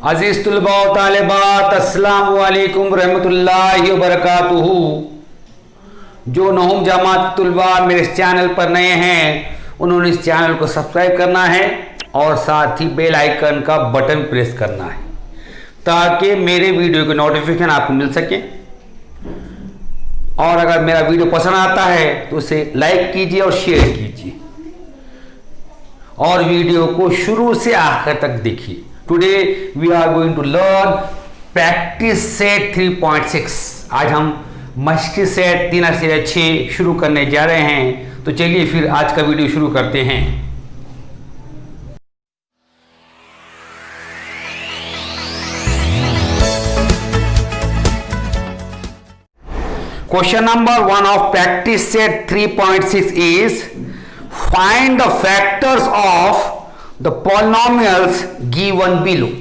अजीज तुलबा व तालिबात, अस्सलाम वालेकुम रहमतुल्लाहि व बरकातुहू। जो नहुम जमात तुलबा मेरे इस चैनल पर नए हैं उन्होंने इस चैनल को सब्सक्राइब करना है और साथ ही बेल आइकन का बटन प्रेस करना है ताकि मेरे वीडियो के नोटिफिकेशन आपको मिल सके। और अगर मेरा वीडियो पसंद आता है तो उसे लाइक कीजिए और शेयर कीजिए और वीडियो को शुरू से आखिर तक देखिए। Today we are going to learn practice set 3.6। आज हम मशक़ी सेट 3/6 शुरू करने जा रहे हैं। तो चलिए फिर आज का वीडियो शुरू करते हैं। Question number 1 of practice set 3.6 is find the factors of the polynomials given below।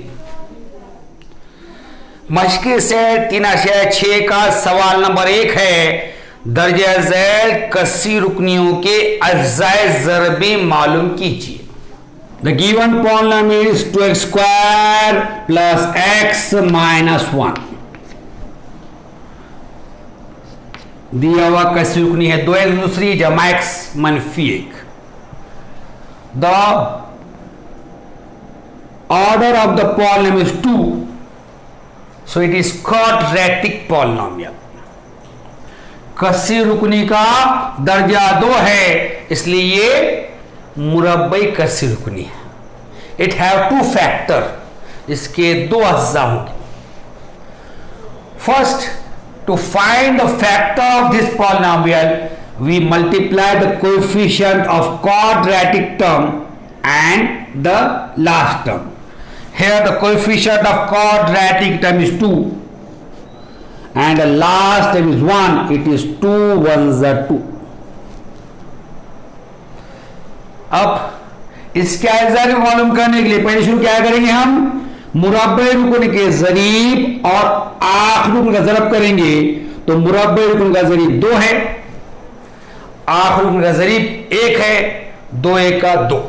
मशक़ी सेट 3/6 का सवाल नंबर 1 है, दर्जा ज़ैल कस्सी रुकनियों के अज्जाए ज़रबी मालूम कीजिए। The given polynomial is 2x² plus x minus 1। दिया हुआ कस्सी रुकनी है 2x दूसरी जमा x मनफी 1। The order of the polynomial is 2, so it is quadratic polynomial। कस्सी रुकनी का दर्जा 2 है इसलिए ये मुरब्बई कस्सी रुकनी है। इट हैव 2 फैक्टर, इसके 2 अज्जा होंगे। First, to find the factor of this polynomial we multiply the coefficient of quadratic term and the last term। Here the coefficient of quadratic term is 2 and the last term is 1। it is 2 1s are 2। अब इसके अज्जा को मालूम करने के लिए पहले शुरू क्या करेंगे, हम मुरब्बे रुकन के ज़रीब और आखिरी रुकन का ज़रब करेंगे। तो मुरब्बे रुकन का ज़रीब 2 है, आखिरी रुकन का ज़रीब 1 है, 2 1 का 2।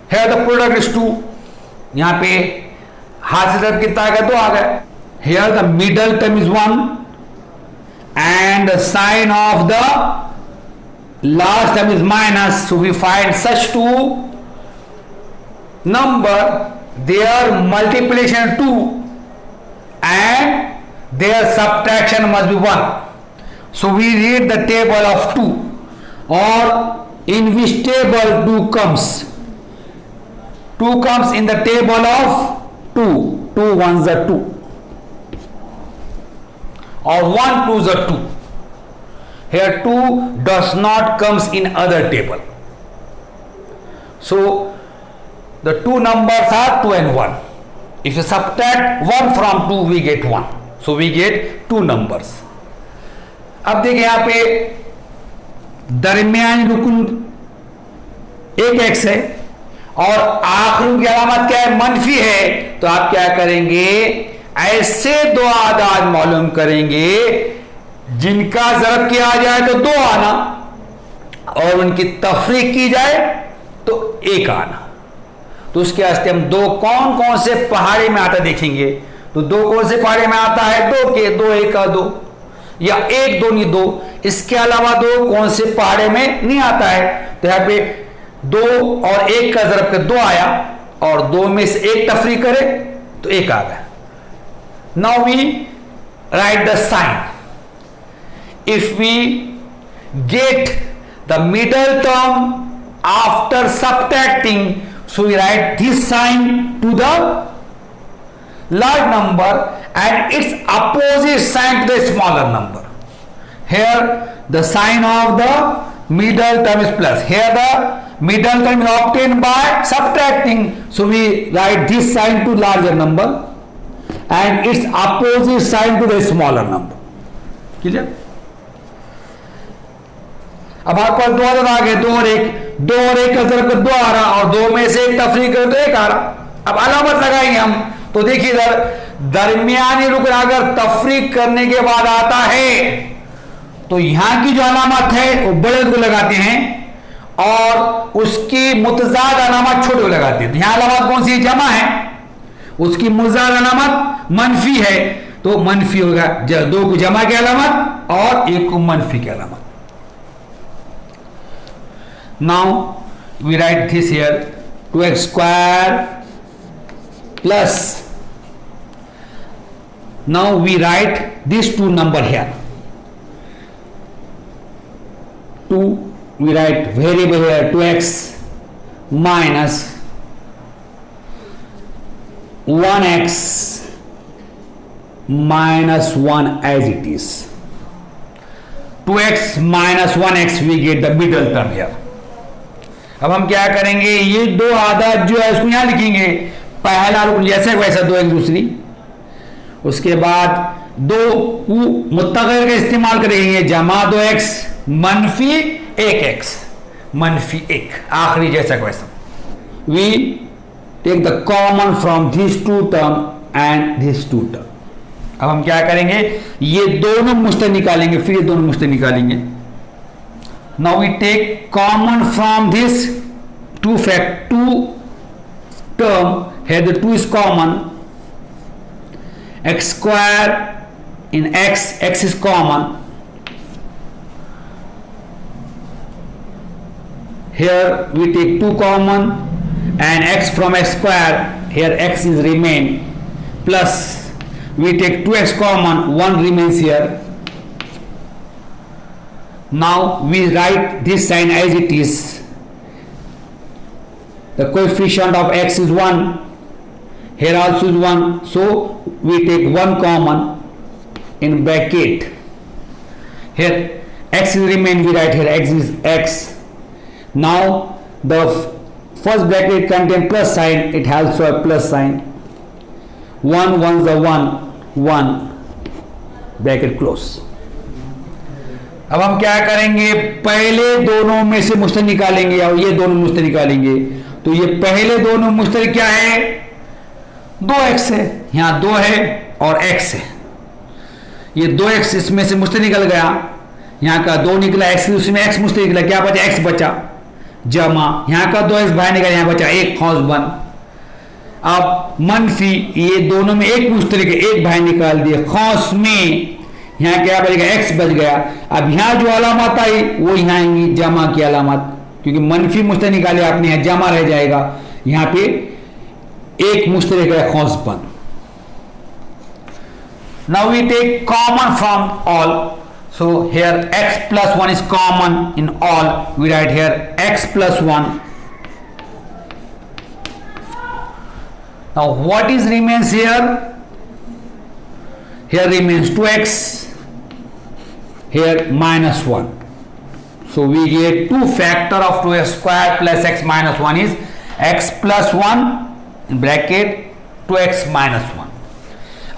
Here the product is 2। यहां पे हाथ से ज़रब कितना आ गया, 2 आ गया। Here the middle term is 1 and the sign of the last term is minus। so we find such two number, their multiplication 2 and their subtraction must be 1। so we read the table of 2 or in which table 2 comes। 2 comes in the table of 2, 2 1s are 2 or 1 2s are 2। Here 2 does not comes in other table, so the two numbers are 2 and 1। if you subtract 1 from 2 we get 1, so we get 2 numbers। अब देखिए यहां पे दरमियानी रुकन 1x है और आखिरी की अलामत क्या है, मनफी है। तो आप क्या करेंगे, ऐसे 2 आदाद मालूम करेंगे जिनका ज़रब किया जाए तो 2 आना और उनकी तफरीक की जाए तो 1 आना। तो उसके वास्ते हम 2 कौन कौन से पहाड़े में आता देखेंगे। तो 2 कौन से पहाड़े में आता है, 2 के 2 1 का 2 या 1 2 नहीं 2। इसके अलावा 2 कौन से पहाड़े में नहीं आता है। तो यहां पे 2 और 1 का ज़रब के 2 आया और 2 में से 1 तफरीक करे तो 1 आ गया। Now we write the sign। if we get the middle term after subtracting, so we write this sign to the large number and its opposite sign to the smaller number। here the sign of the middle term is plus, here the middle term is obtained by subtracting, so we write this sign to larger number and its opposite sign to the smaller number। Clear. अब आपके पास 2 आदत आ गए, 2 और 1, 2 और 1 का ज़रब 2 आ रहा और 2 में से 1 तफरीक करे तो 1 आ रहा। अब अलामत लगाएंगे हम। तो देखिए इधर दरमियानी रुकन अगर तफरीक करने के बाद आता है तो यहां की जो अलामत है वो बड़े को लगाते हैं और उसकी मुतजाद अलामत छोटे को लगाते हैं। तो यहां अलामत कौन सी जमा है, उसकी मुतजाद अलामत मनफी है, तो मनफी होगा 2 को जमा की अलामत और 1 को मनफी की अलामत। Now we write this here 2x square plus, now we write this 2 number here, 2 we write variable here 2x minus 1x minus 1 as it is, 2x minus 1x we get the middle term here। अब हम क्या करेंगे, ये 2 आदत जो है उसको यहां लिखेंगे, पहला रुकन जैसे वैसा 2x दूसरी, उसके बाद 2 मुत्तग़िर का इस्तेमाल करेंगे, जमा 2x मनफी 1x मनफी 1, आखिरी जैसा वैसा। We take the common from this 2 term and this 2 term. अब हम क्या करेंगे, ये दोनों मुश्तक निकालेंगे, फिर ये दोनों मुश्तक निकालेंगे। Now we take common from this 2 term, here the 2 is common, x square in x is common, here we take 2 common and x from x square, here x is remain, plus we take 2x common, 1 remains here. Now we write this sign as it is, the coefficient of x is 1, here also is 1, so we take 1 common in bracket, here x is remain, we write here x is x. Now the first bracket contain plus sign, it has also a plus sign, 1 1 the 1 1 bracket close। अब हम क्या करेंगे, पहले दोनों में से मुश्तक निकालेंगे और ये दोनों मुश्तक निकालेंगे। तो ये पहले दोनों मुश्तक क्या है, 2x है, यहां 2 है और x है, ये 2x इसमें से मुश्तक निकल गया, यहां का 2 निकला, x उसमें x मुश्तक निकला, क्या बचा, x बचा, जमा यहां का 2x बाहर निकला, यहां बचा 1 खौस बन। अब मनफी, ये दोनों में एक मुश्तरक है, 1 बाहर निकाल दिए, खौस में यहां क्या बचेगा, x बच गया। अब यहां जो अलामत आई वो यहां आएंगी जमा की अलामत, क्योंकि मनफी मुश्तरक निकाले आपने, यहां जमा रह जाएगा, यहां पे एक मुश्तरक है खौस बन। Now we take common from all, so here x plus 1 is common in all, we write here x plus 1. Now what is remains here, here remains 2x, here minus 1, so we get 2 factor of 2x square plus x minus 1 is x plus 1 in bracket 2x minus 1।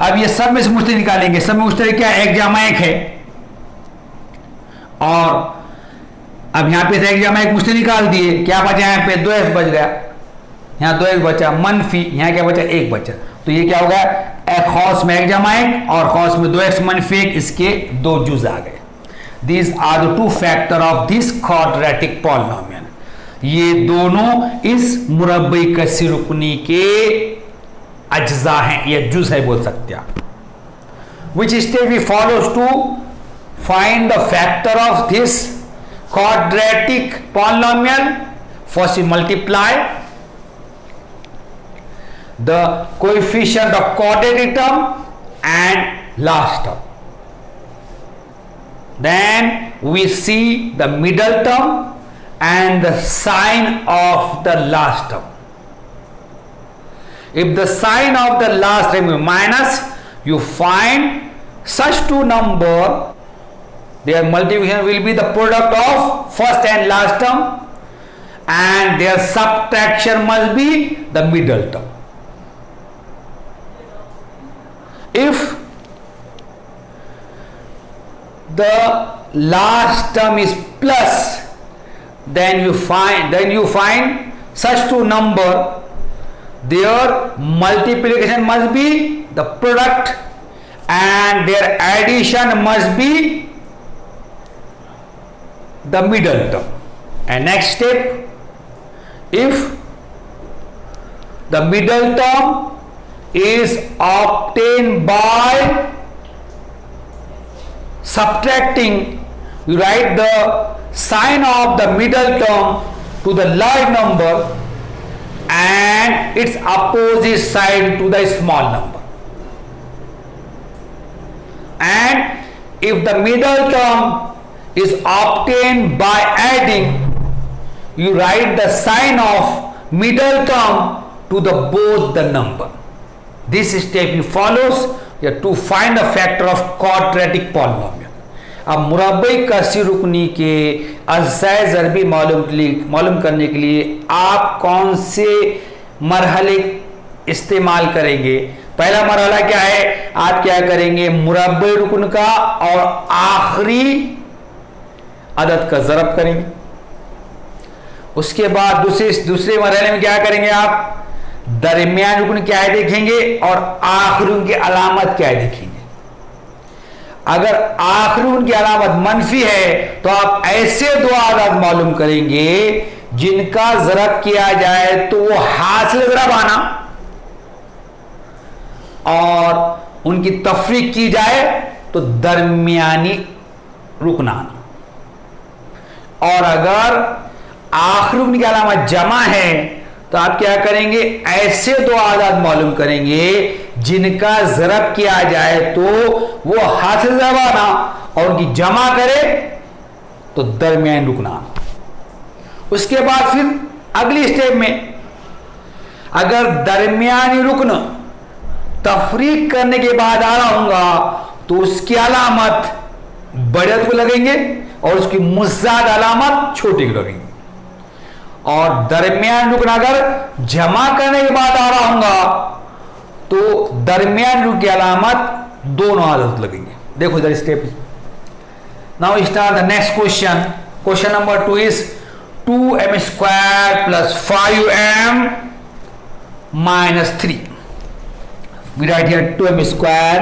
अब ये सब में से मुश्तरक निकालेंगे, सब में मुश्तरक क्या है, 1 जमा 1 है, और अब यहां पे से 1 जमा 1 मुश्तरक निकाल दिए, क्या बचा, यहां पे 2x बच गया, यहां 2x बचा, मनफी यहां क्या बचा, 1 बचा। तो ये क्या होगा, खौस में 1 जमा 1 और खौस में 2x मनफी 1, इसके 2 जुज आ गए। These are the 2 factor of this quadratic polynomial. ये दोनों इस मुरब्बई कसी रुकनी के अज्जा हैं, ये जुज है बोल सकते हैं आप। Which step we follows to find the factor of this quadratic polynomial? First we multiply the coefficient of quadratic term and last term, then we see the middle term and the sign of the last term. If the sign of the last term is minus, you find such 2 number, their multiplication will be the product of first and last term, and their subtraction must be the middle term. If the last term is plus, then you find such 2 number, their multiplication must be the product and their addition must be the middle term. And next step, if the middle term is obtained by subtracting, you write the sign of the middle term to the large number and its opposite side to the small number. And if the middle term is obtained by adding, you write the sign of middle term to the both the number. This step he follows to find the factor of quadratic polynomial. अब मुरब्बई कसी रुकनी के अज़्ज़ाए ज़रबी मालूम करने के लिए आप कौन से मरहले इस्तेमाल करेंगे? पहला मरहला क्या है? आप क्या करेंगे? मुरब्बई रुकन का और आखिरी अदद का ज़रब करेंगे। उसके बाद दूसरे मरहले में क्या करेंगे? आप दरमियान रुकन क्या है देखेंगे और आखिरी रुकन की अलामत क्या है देखेंगे। अगर आखिरी रुकन की अलामत मनफी है तो आप ऐसे दो आदाद मालूम करेंगे जिनका ज़रब किया जाए तो वो हासिल ज़रब आना और उनकी तफरीक की जाए तो दरमियानी रुकन आना। और अगर आखिरी रुकन की अलामत जमा है तो आप क्या करेंगे? ऐसे दो आदाद मालूम करेंगे जिनका ज़रब किया जाए तो वो हासिल ज़रब आना और उनकी जमा करे तो दरमियान रुकना। उसके बाद फिर अगली स्टेप में अगर दरमियानी रुकन तफरीक करने के बाद आ रहा होगा तो उसकी अलामत बड़े को लगेंगे और उसकी मुज़्ज़ाद अलामत छोटी को लगेंगे। और दरमियान रुकन अगर जमा करने के बाद आ रहा होगा तो दरमियान रुकन की अलामत दोनों आदत लगेंगे। देखो इधर step. Now start the next question. Question number 2 is 2m square plus 5m minus 3। We write here 2m square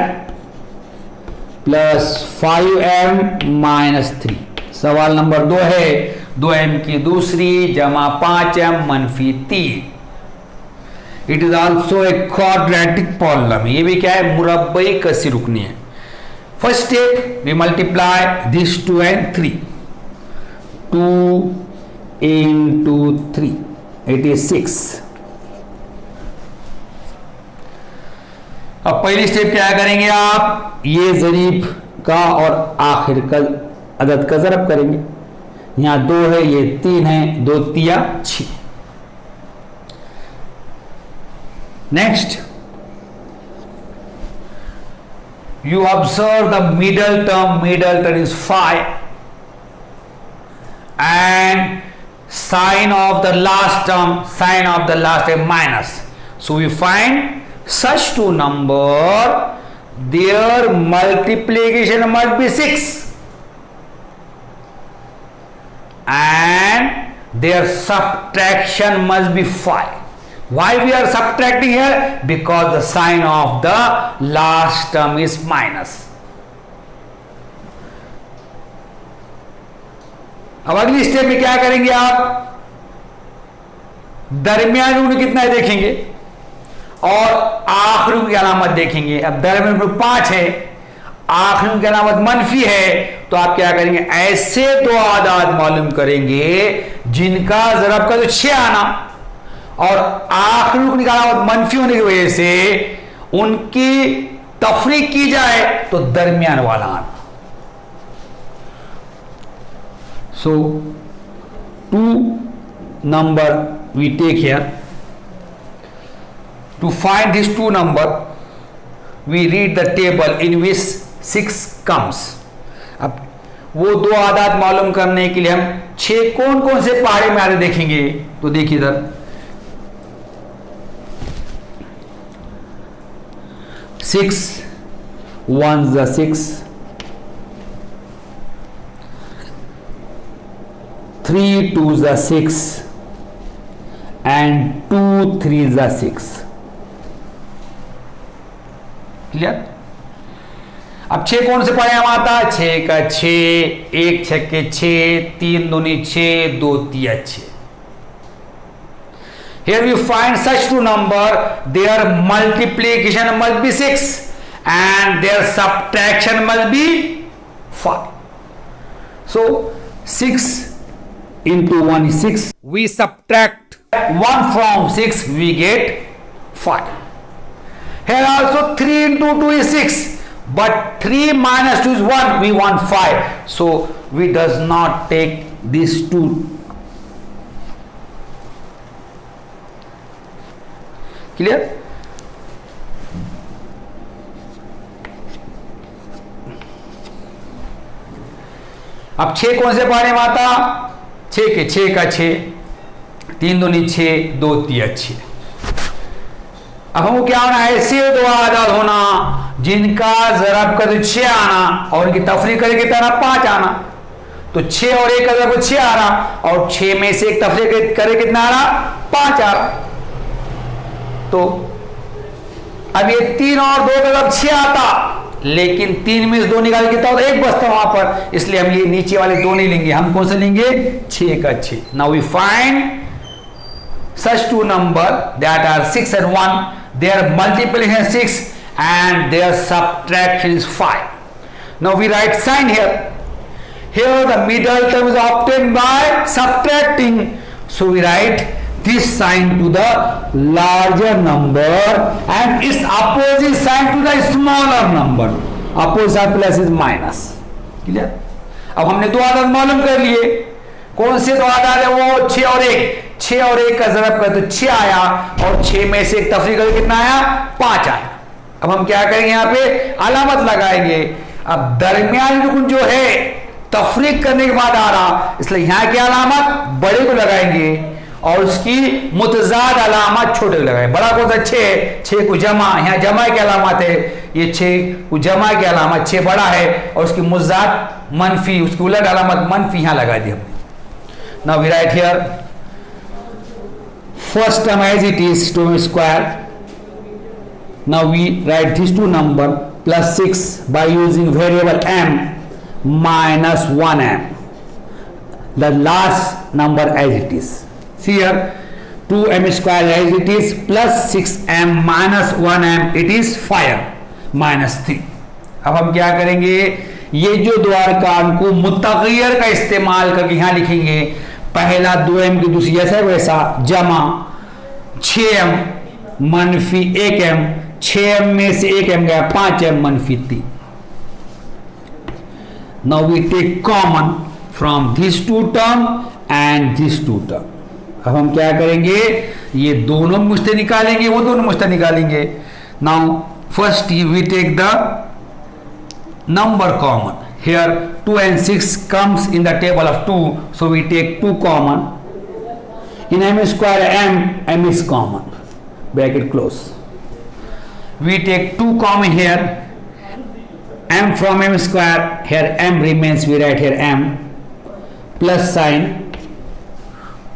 plus 5m minus 3। सवाल नंबर 2 है 2m की दूसरी जमा 5m मनफी 3। It is also a quadratic polynomial. ये भी क्या है? मुरब्बई कसी रुकनी है। First step we multiply this 2 and 3। 2 into 3 it is 6। अब पहली स्टेप क्या करेंगे? आप ये ज़रीब का और आखिर का अदद का ज़रब करेंगे। यहां 2 है, ये 3 है, 2 तिया 6। Next you observe the middle term is 5 and sign of the last term minus. So we find such two number their multiplication must be 6 and their subtraction must be 5. Why we are subtracting here? Because the sign of the last term is minus. अब अगली step में क्या करेंगे? आप दरमियान रुकन कितना है देखेंगे और आखिरी की अलामत देखेंगे। अब दरमियान में 5 है, आखिरी की अलामत मनफी है तो आप क्या करेंगे? ऐसे दो आदाद मालूम करेंगे जिनका ज़रब का तो 6 आना और आखिरी की अलामत मनफी होने की वजह से उनकी तफरीक की जाए तो दरमियान वाला आना। सो 2 number we take here. To find these 2 number, we read the table in which 6 comes. अब वो दो आदाद मालूम करने के लिए हम 6 कौन कौन से पहाड़े में आ रहे देखेंगे। तो देखिए इधर 6 1s are 6, 3 2s are 6 and 2 3s are 6। Clear? अब 6 कौन से पढ़े हम आता, 6 का 6, 1 छक्के 6, 3 दूनी 6, 2 तिया 6. Here we find such two number, their multiplication must be 6 and their subtraction must be 5. So 6 into 1 is 6. We subtract 1 from 6, we get 5. Here also 3 into 2 is 6, but 3 minus 2 is 1, we want 5. So we does not take these two. Clear? अब 6 कौन से पढ़े माता, 6 के 6 का 6, 3 दूनी 6, 2 तिया 6. अब हमको क्या होना है, ऐसे दो आदाद होना जिनका ज़रब का 6 आना और उनकी तफरीक करके कितना 5 आना. तो 6 और 1 का ज़रब 6 आ रहा और 6 में से एक तफरीक करे कितना आ रहा, 5 आ रहा. तो अब ये 3 और 2 का ज़रब 6 आता, लेकिन 3 में से 2 निकाल कितना होता, 1 बचता वहां पर, इसलिए हम ये नीचे वाले 2 नहीं लेंगे. हम कौन से लेंगे, 6 का 6. Now we find such two number that are 6 and 1, their multiplication is 6 and their subtraction is 5. Now we write sign here. Here the middle term is obtained by subtracting, so we write this sign to the larger number and its opposite sign to the smaller number. Opposite sign plus is minus. Clear? अब हमने दो आदत मालूम कर लिए. कौन से दो आदत है वो, 6 और 1. 6 और 1 का ज़रब कर तो 6 आया और 6 में से एक तफरीक करके कितना आया, 5 आया. अब हम क्या करेंगे, यहाँ पे अलामत लगाएंगे. अब दरमियानी रुकन जो है तफरीक करने के बाद आ रहा, इसलिए यहाँ की अलामत बड़े को लगाएंगे और उसकी मुतजाद अलामत छोटे को लगाएंगे. बड़ा कौन सा, 6 को जमा, यहाँ जमा की अलामत है, ये 6 को जमा की अलामत, 6 बड़ा है और उसकी मुतजाद मनफी, उसकी उलट अलामत मनफी यहाँ लगा दी हमने. Now we write here first term as it is, 2m square. Now we write these two number plus 6 by using variable m minus 1m, the last number as it is. See here, 2m square as it is plus 6m minus 1m, it is 5m minus 3. अब हम क्या करेंगे, ये जो द्वार कारन को मुतग़य्यर का इस्तेमाल करके यहाँ लिखेंगे. पहला 2m की दूसरी जैसा वैसा जमा 6m मनफी 1m, 6m में से 1m गया, 5m मनफी 3. Now we take common from these two term and these two term. अब हम क्या करेंगे, ये दोनों मुश्ते निकालेंगे, वो दोनों मुश्ते निकालेंगे. Now first we take the number common. Here 2 and 6 comes in the table of 2, so we take 2 common. In m square m is common, bracket close. We take 2 common here, m from m square, here m remains, we write here m plus sign,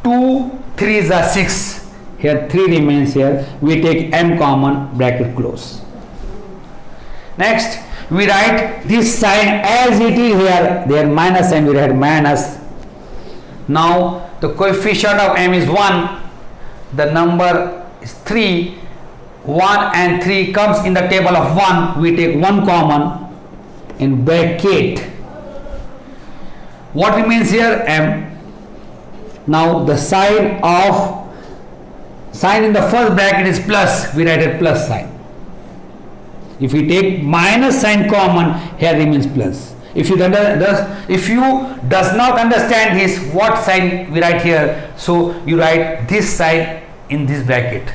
2 3s are 6, here 3 remains here, we take m common, bracket close. Next we write this sign as it is here, there minus m, we write minus. Now the coefficient of m is 1, the number is 3, 1 and 3 comes in the table of 1, we take 1 common in bracket. What remains here, m. Now the sign in the first bracket is plus, we write a plus sign. If we take minus sign common, here remains plus. If you does not understand this, what sign we write here, so you write this sign in this bracket.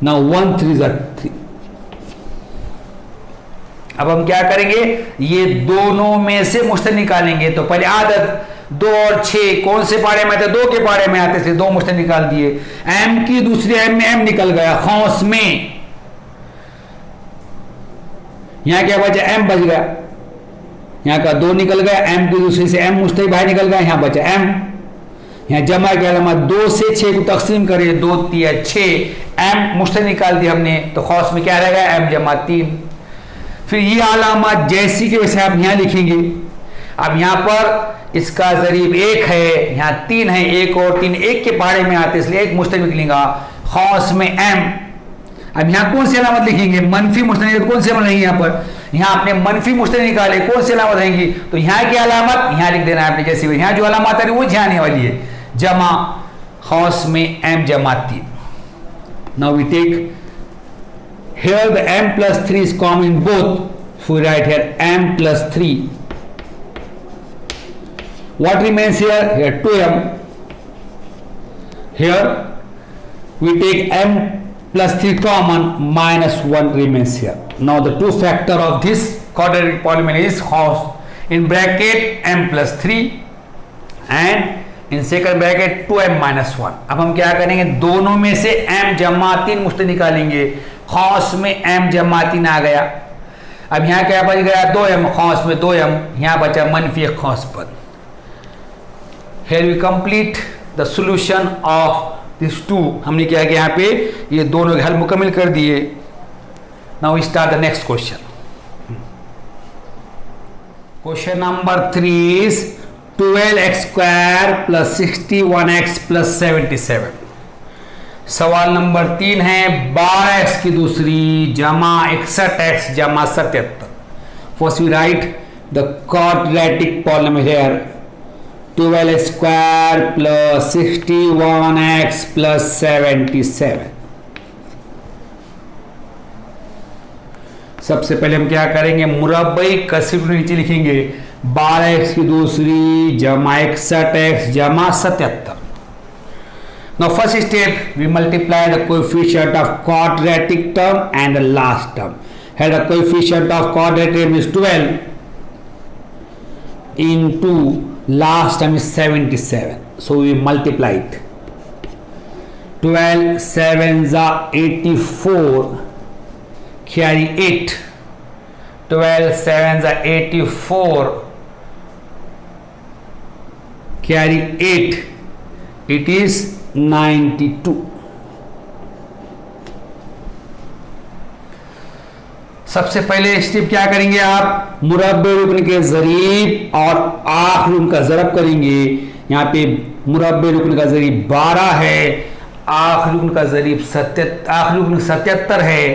Now 1 3s are 3. अब हम क्या करेंगे, ये दोनों में से मुश्तक निकालेंगे. तो पहले आदत 2 और 6 कौन से पारे में थे, 2 के पारे में आते थे, 2 मुश्तक निकाल दिए. m की दूसरी m में m निकल गया, खौस में यहाँ क्या बचा, m बच गया. यहाँ का 2 निकल गया, m की दूसरी से m मुश्तक बाहर निकल गया, यहाँ बचा m. यहाँ जमा के अलावा 2 से 6 को तकसीम करिए, 2 3 6, m मुश्तक निकाल दिया हमने, तो खौस में क्या रहेगा, m जमा 3. फिर ये अलामत जैसी के वैसे आप यहाँ लिखेंगे। अब यहाँ पर इसका जरीब 1 है, यहाँ 3 है, 1 और 3 एक के पहाड़े में आते, इसलिए एक मुश्तरक निकलेगा खौस में m। अब यहाँ कौन सी अलामत लिखेंगे? मनफी मुश्तरक। कौन सी अलामत रहेंगी यहाँ पर? यहाँ आपने मनफी मुश्तरक निकाले, कौन सी अलामत रहेंगी? तो यहाँ की अलामत यहाँ लिख देना है आपने, जैसे यहाँ जो अलामत है वो यहाँ आने वाली है, जमा खौस में m जमा 3। Now we take here the m plus 3 is common in both, so we write here m plus 3. What remains here? Here 2m. Here we take m plus 3 common, minus 1 remains here. Now the two factor of this quadratic polynomial is cos in bracket m plus 3 and in second bracket 2m minus 1. अब हम क्या करेंगे? दोनों में से m जमा 3 मुश्तरक निकालेंगे। खौस में m जमा 3 आ गया। अब यहाँ क्या बच गया? 2m, खौस में 2m, यहाँ बचा मनफी खौस पर। Here we complete the solution of this two। हमने क्या किया? यहाँ पे ये दोनों के हल मुकम्मल कर दिए। Now we start the next question. Question number 3 is 12x square plus 61x plus 77। सवाल नंबर 3 है 12x की दूसरी जमा 61x जमा 77। First we write the quadratic polynomial here 12x square plus 61x plus 77। सबसे पहले हम क्या करेंगे? मुरब्बई कसर नीचे लिखेंगे 12x की दूसरी जमा 61x जमा 77। Now first step we multiply the coefficient of quadratic term and the last term. Here the coefficient of quadratic term is 12 into last term is 77. So we multiply it. 12 7s are 84. Carry 8. 12 7s are 84. Carry 8. It is 92। सबसे पहले step क्या करेंगे आप? मुरब्बे रुकन के जरीब और आखिरी रुकन का जरब करेंगे। यहाँ पे मुरब्बे रुकन का जरीब 12 है, आखिरी रुकन का जरीब 77 है।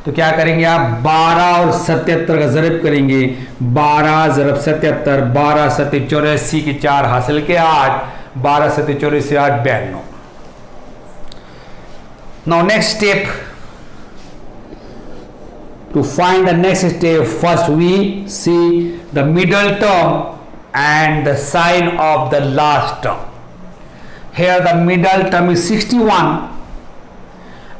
तो क्या करेंगे आप? 12 और 77 का जरब करेंगे। 12 ज़रब 77, 12 7 84 की 4 हासिल के 8, 12 7 84 8 92। Now next step, to find the next step, first we see the middle term and the sign of the last term. Here the middle term is 61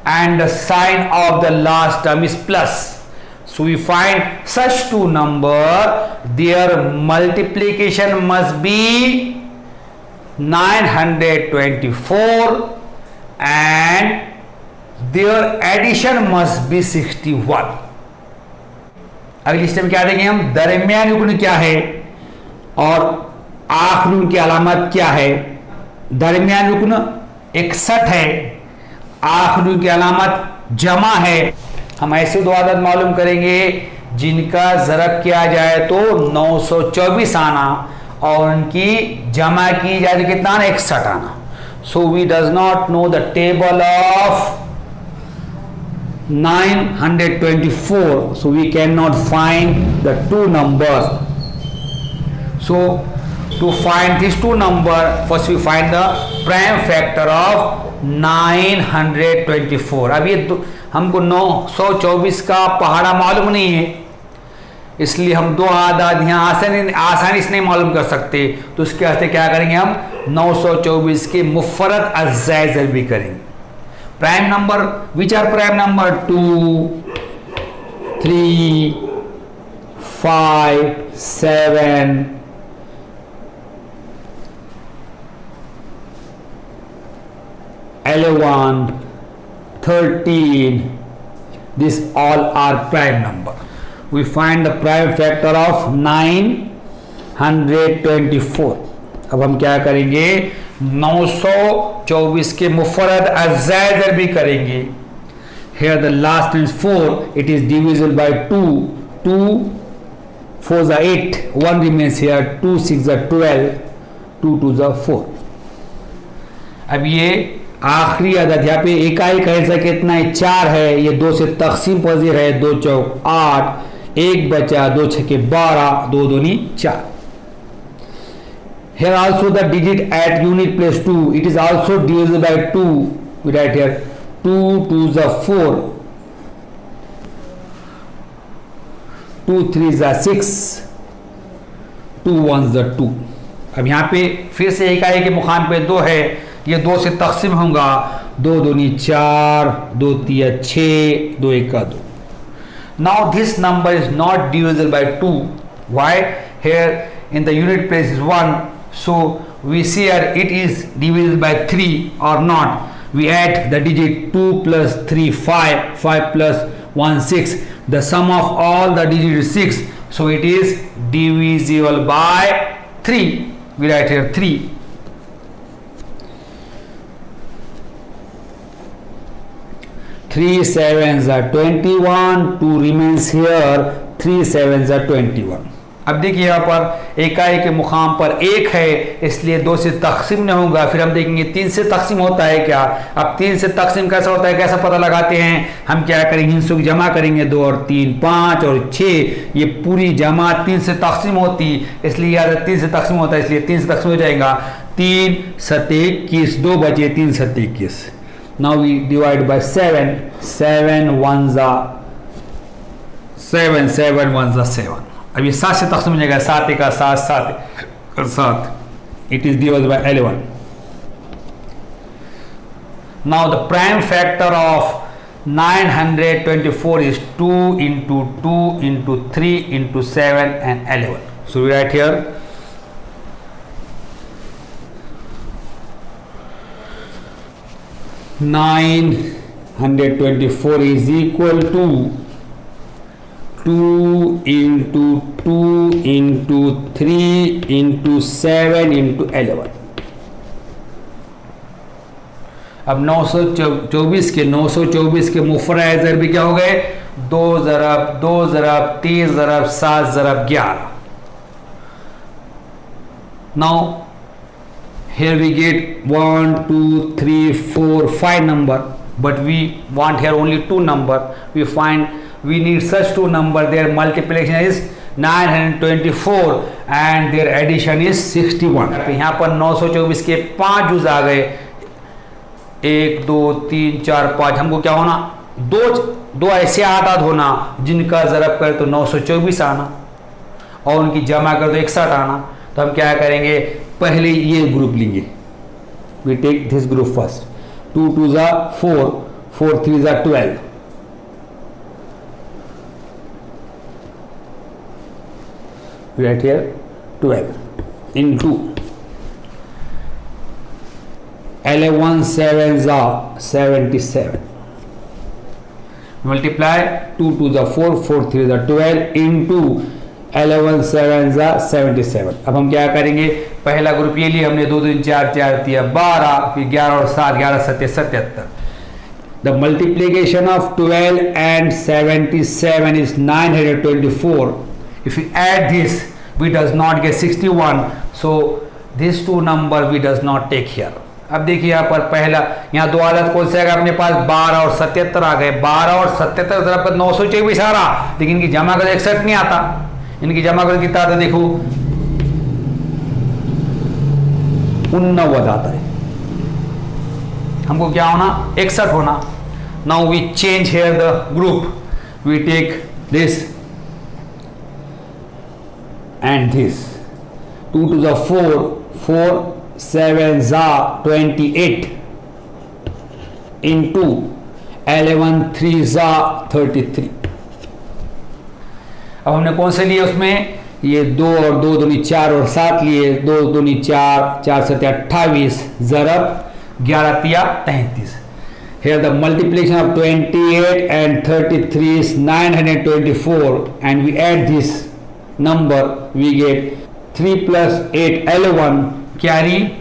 and the sign of the last term is plus. So we find such two numbers, their multiplication must be 924 and their addition must be 61। अगली step में क्या देंगे हम? दरमियान रुकन क्या है और आखिरी रुकन की अलामत क्या है? दरमियान रुकन 61 है, आखिरी रुकन की अलामत जमा है। हम ऐसे दो आदत मालूम करेंगे जिनका ज़रब किया जाए तो 924 आना और उनकी जमा की जाए तो कितना आना? 61 आना। So we does not know the table of 924, so we cannot find the two numbers. So to find these two numbers, first we find the prime factor of 924। अब ये हमको 924 का पहाड़ा मालूम नहीं है, इसलिए हम दो आदाद यहाँ आसानी से नहीं मालूम कर सकते। तो उसके वास्ते क्या करेंगे? हम 924 के मुफरद अज्जा ज़रबी करेंगे। Prime number, which are prime number? 2 3 5 7 11 13, these all are prime number. We find the prime factor of 924। अब हम क्या करेंगे? 924 के मुफरद अज्जा ज़रबी करेंगे। Here the last is 4, it is divisible by 2, 2 4 is 8, 1 remains here, 2 6 is 12, 2 2 is 4. अब ये आखिरी अदद यहाँ पे इकाई का हिस्सा कितना है 4 है, ये 2 से तकसीम पजीर है, 2 चौक 8, 1 बचा, 2 छके 12, 2 दूनी 4. Here also the digit at unit place 2, it is also divisible by 2. We write here 2 2 is 4, 2 3 is 6, 2 1 is 2. अब यहाँ पे फिर से इकाई के मुकाम पे 2 है, ये 2 से तकसीम होगा, 2 दूनी 4, 2 तिया 6, 2 1 2. Now this number is not divisible by 2. Why? Here in the unit place is 1, so we see here it is divisible by 3 or not. We add the digit 2 plus 3 5, 5 plus 1 6. The sum of all the digits is 6, so it is divisible by 3. We write here 3. Three sevens are 21, 2 remains here, 3 sevens are 21. अब देखिए यहाँ पर इकाई के मुकाम पर 1 है, इसलिए 2 से तकसीम नहीं होगा. फिर हम देखेंगे 3 से तकसीम होता है क्या. अब 3 से तकसीम कैसा होता है, कैसा पता लगाते हैं. हम क्या करेंगे, हिस्सों की जमा करेंगे, 2 और 3 5 और 6, ये पूरी जमा 3 से तकसीम होती, इसलिए यार 3 से तकसीम होता है, इसलिए 3 से तकसीम हो जाएगा. 3 7 21, 2 बचे, 3 7 21. Now we divide by 7, 7 1s are 7, 7 1s are 7. अब ये 7 से तकसीम हो जाएगा, 7 1 7, 7 7. It is divided by 11. Now the prime factor of 924 is 2 into 2 into 3 into 7 and 11. So we write here 924 is equal to 2 into 2 into 3 into 7 into 11. अब 924 के 924 के मुफर्रद ज़रब क्या हो गए, 2 ज़रब 2 ज़रब 3 ज़रब 7 ज़रब 11. Now here we get 1 2 3 4 5 number, but we want here only 2 number. We need such 2 number. Their multiplication is 924 and their addition is 61. यहाँ पर 924 के 5 जुज आ गए, 1 2 3 4 5. हमको क्या होना, दो ऐसे आदाद होना जिनका ज़रब करे तो 924 आना और उनकी जमा कर तो 61 आना. तो हम क्या करेंगे, पहले ये ग्रुप लेंगे. We take this group first. 2 2 is 4, 4 3 is 12. We write here 12 into 11 7s are 77. Multiply 2 2 is 4, 4 3 is 12 into 11 7s are 77. अब हम क्या करेंगे, पहला ग्रुप ये लिया हमने, 2 2 4 4 3 12, फिर 11 और 7 11 7 77. The multiplication of 12 and 77 is 924. If we add this, we does not get 61. So these 2 number we does not take here. अब देखिए यहाँ पर पहला, यहाँ 2 आदत कौन से आएगा अपने पास, 12 और 77 आ गए. 12 और 77 ज़रा पर 924 आ रहा, लेकिन इनकी जमा कर 61 नहीं आता. इनकी जमा कर कितना आता देखो, 89 आता है. हमको क्या होना, 61 होना. Now we change here the group. We take this and this. 2 to the 4, 4 7s are 28 into 11 3s are 33. अब हमने कौन से लिए उसमें, ये 2 और 2 दूनी 4 और 7 लिए. 2 दूनी 4, 4 7 28, ज़रब 11 तिया 33. Here the multiplication of 28 and 33 is 924 and we add this number, we get 3 plus 8 11, carry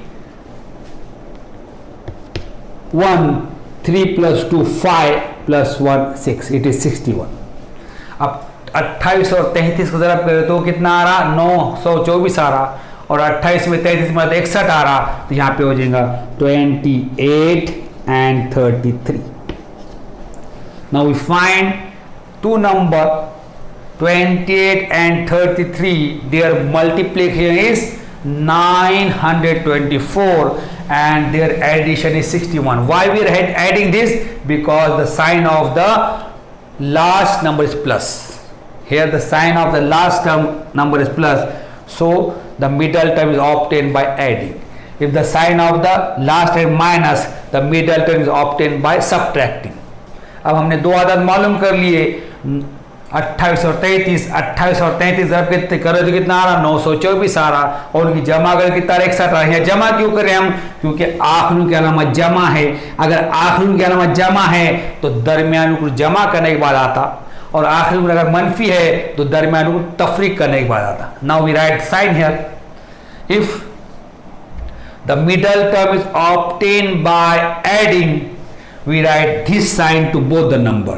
1, 3 plus 2 5 plus 1 6, it is 61. अब 28 और 33 को ज़रा करें तो कितना आ रहा, 924 आ रहा, और 28 में 33 में 61 आ रहा, तो यहाँ पे हो जाएगा 28 and 33. Now we find two number 28 and 33, their multiplication is 924 and their addition is 61. Why we are adding this? Because the sign of the last number is plus. Here the sign of the last number is plus, so the middle term is obtained by adding. If the sign of the last is minus, the middle term is obtained by subtracting. अब हमने दो आदत मालूम कर लिए, 28 और 33, 28 और 33 जब कितने करो तो कितना आ रहा, 924 आ रहा, और उनकी जमा कर कितना 61 आ रहा है। जमा क्यों करें हम? क्योंकि आखिरी की अलामत जमा है। अगर आखिरी की अलामत जमा है तो दरमियान को जमा करने के बाद आता, और आखिरी में अगर मनफी है तो दरमियान को तफरीक करने के बाद आता। Now we write sign here, if the middle term is obtained by adding, we write this sign to both the number.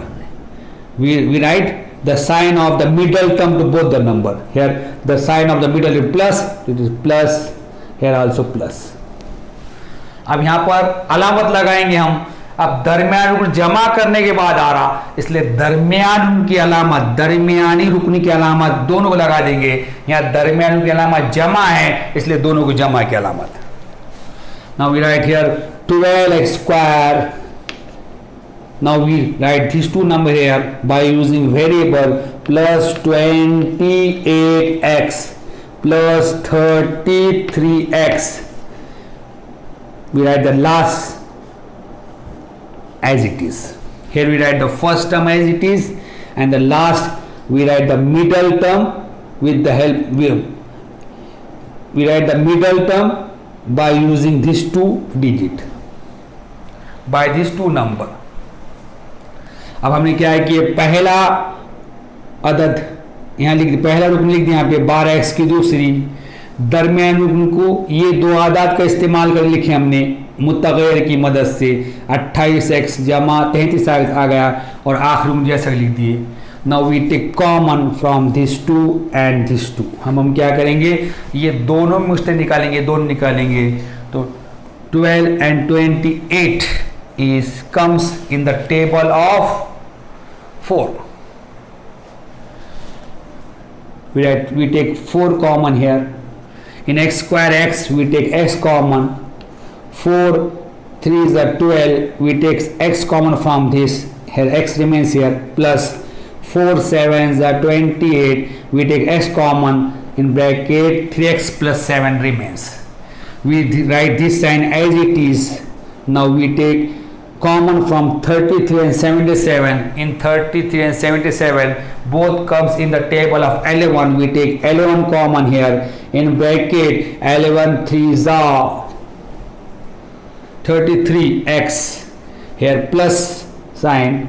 We write the sign of the middle term to both the number. Here the sign of the middle is plus, it is plus, here also plus. अब यहाँ पर अलामत लगाएंगे हम। अब दरमियान रुकन जमा करने के बाद आ रहा, इसलिए दरमियान की अलामत, दरमियानी रुकनी की अलामत दोनों को लगा देंगे। यहाँ दरमियान की अलामत जमा है, इसलिए दोनों को जमा की अलामत। Now we write here 12x square. Now we write these two numbers here by using variable plus 28x plus 33x. We write the last as it is. Here we write the first term as it is, and the last we write the middle term with the help. We write the middle term by using these two digit, by these two number. अब हमने क्या है कि पहला अदद यहाँ लिख दिया, पहला रुकन लिख दिया यहाँ पे 12x की दूसरी, दरमियान रुकन को ये दो आदात का इस्तेमाल कर लिखे हमने मुतगैर की मदद से, 28x जमा 33x आ गया, और आखिर रुकन जैसा लिख दिए। Now we take common from this two and this two. हम क्या करेंगे, ये दोनों मुश्ते निकालेंगे, दोनों निकालेंगे, तो 12 and 28 is comes in the table of 4. We take 4 common here. In x square x we take x common. 4 3 is 12. We take x common from this. Here x remains here, plus 4 7 is 28. We take x common, in bracket 3x plus 7 remains. We write this sign as it is. Now we take common from 33 and 77. In 33 and 77 both comes in the table of 11. We take 11 common here, in bracket 11 3s are 33x, here plus sign,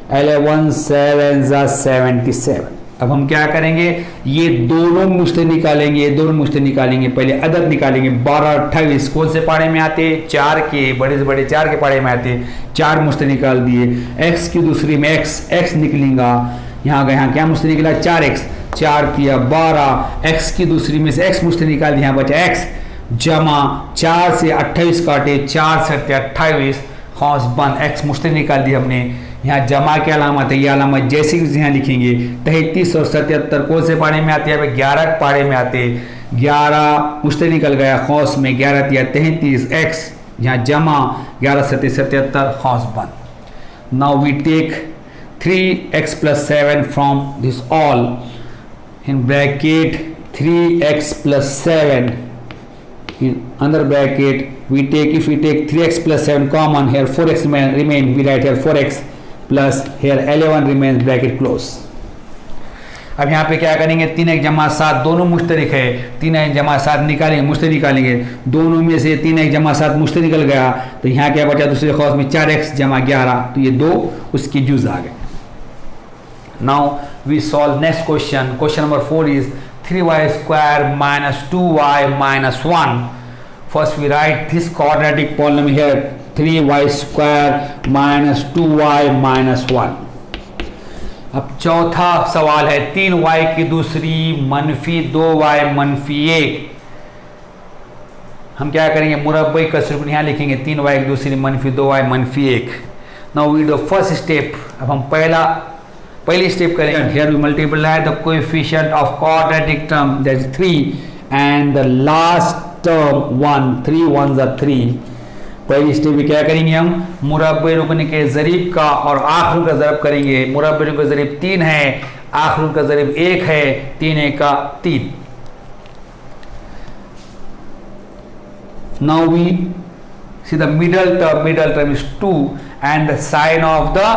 11 7s are 77. अब हम क्या करेंगे, ये दोनों मुश्ते निकालेंगे, ये दोनों मुश्ते निकालेंगे। पहले अदद निकालेंगे, 12 28 कौन से पारे में आते, 4 के, बड़े से बड़े 4 के पारे में आते, 4 मुश्ते निकाल दिए। x की दूसरी में x निकलेगा, यहाँ गया, क्या मुश्ते निकला, 4x, 4 किया 12, x की दूसरी में से x मुश्ते निकाल दिया, यहाँ बचा x, जमा 4 से 28 काटे, 4 से 28 खौस बंद, x मुश्ते निकाल दिया हमने। यहाँ जमा की अलामत है, ये अलामत जैसे कि यहाँ लिखेंगे। 33 और 77 कौन से पारे में आते हैं, 11 पारे में आते, 11 मुश्ते निकल गया, खौस में 11 दिया 33 x, यहाँ जमा 11 से 77 खौस बंद। Now we take 3x plus 7 from this all, in bracket 3x plus 7, in under bracket we take, if we take 3x plus 7 common, here 4x remain, we write here 4x plus here 11 remains, bracket close. अब यहाँ पे क्या करेंगे, 3x जमा 7 दोनों मुश्तरिक है, 3x जमा 7 निकालेंगे, मुश्तरिक निकालेंगे, दोनों में से 3x जमा 7 मुश्तरिक निकल गया, तो यहाँ क्या बचा दूसरे खौस में 4x जमा 11, तो ये दो उसकी जुज आ गए। Now we solve next question. Question number 4 is 3y square minus 2y minus 1. First we write this quadratic polynomial here, 3y square minus 2y minus 1. अब चौथा सवाल है 3y की दूसरी मनफी 2y मनफी 1। हम क्या करेंगे, मुरब्बई कसर यहाँ लिखेंगे 3y की दूसरी मनफी 2y मनफी 1। Now we do first step. अब हम पहली स्टेप करेंगे। Here we multiply the coefficient of quadratic term that is 3 and the last term 1, 3 1s are 3। पहली स्टेप में क्या करेंगे, हम मुरब्बे रुकने के ज़रीब का और आखिर का ज़रब करेंगे। मुरब्बे रुकने का ज़रीब 3 है, आखिर का ज़रीब 1 है, 3 1 का 3। Now we see the middle term is 2 and the sign of the